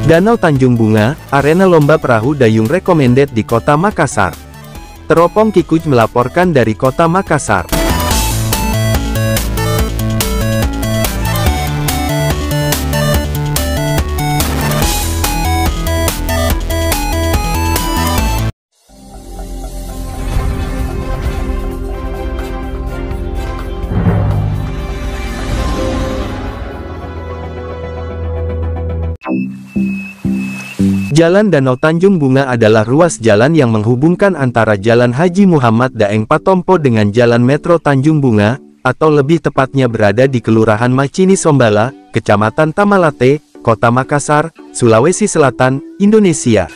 Danau Tanjung Bunga, arena lomba perahu dayung recommended di Kota Makassar. Teropong Kikuj melaporkan dari Kota Makassar. Jalan Danau Tanjung Bunga adalah ruas jalan yang menghubungkan antara Jalan Haji Muhammad Daeng Patompo dengan Jalan Metro Tanjung Bunga, atau lebih tepatnya berada di Kelurahan Macini Sombala, Kecamatan Tamalate, Kota Makassar, Sulawesi Selatan, Indonesia.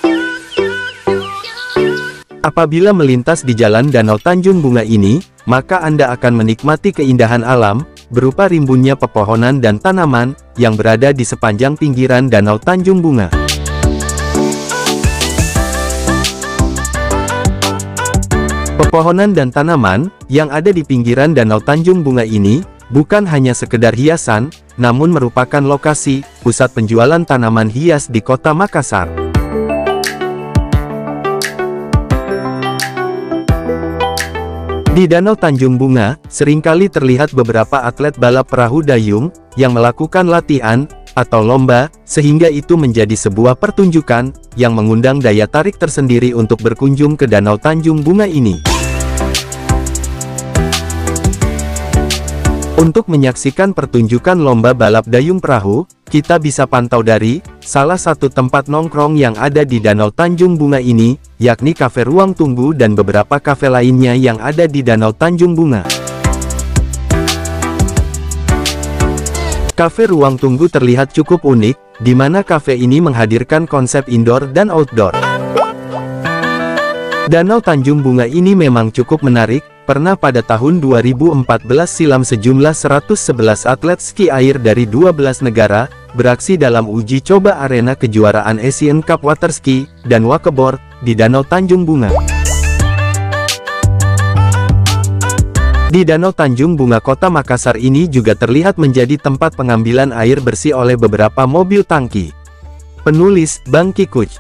Apabila melintas di Jalan Danau Tanjung Bunga ini, maka Anda akan menikmati keindahan alam, berupa rimbunnya pepohonan dan tanaman, yang berada di sepanjang pinggiran Danau Tanjung Bunga. Pepohonan dan tanaman, yang ada di pinggiran Danau Tanjung Bunga ini, bukan hanya sekedar hiasan, namun merupakan lokasi, pusat penjualan tanaman hias di Kota Makassar. Di Danau Tanjung Bunga, seringkali terlihat beberapa atlet balap perahu dayung, yang melakukan latihan, atau lomba, sehingga itu menjadi sebuah pertunjukan, yang mengundang daya tarik tersendiri untuk berkunjung ke Danau Tanjung Bunga ini. Untuk menyaksikan pertunjukan lomba balap dayung perahu, kita bisa pantau dari salah satu tempat nongkrong yang ada di Danau Tanjung Bunga ini, yakni Kafe Ruang Tunggu dan beberapa kafe lainnya yang ada di Danau Tanjung Bunga. Kafe Ruang Tunggu terlihat cukup unik, di mana kafe ini menghadirkan konsep indoor dan outdoor. Danau Tanjung Bunga ini memang cukup menarik. Pernah pada tahun 2014 silam sejumlah 111 atlet ski air dari 12 negara, beraksi dalam uji coba arena kejuaraan Asian Cup Waterski, dan Wakeboard, di Danau Tanjung Bunga. Di Danau Tanjung Bunga Kota Makassar ini juga terlihat menjadi tempat pengambilan air bersih oleh beberapa mobil tangki. Penulis, Bang Kikuj.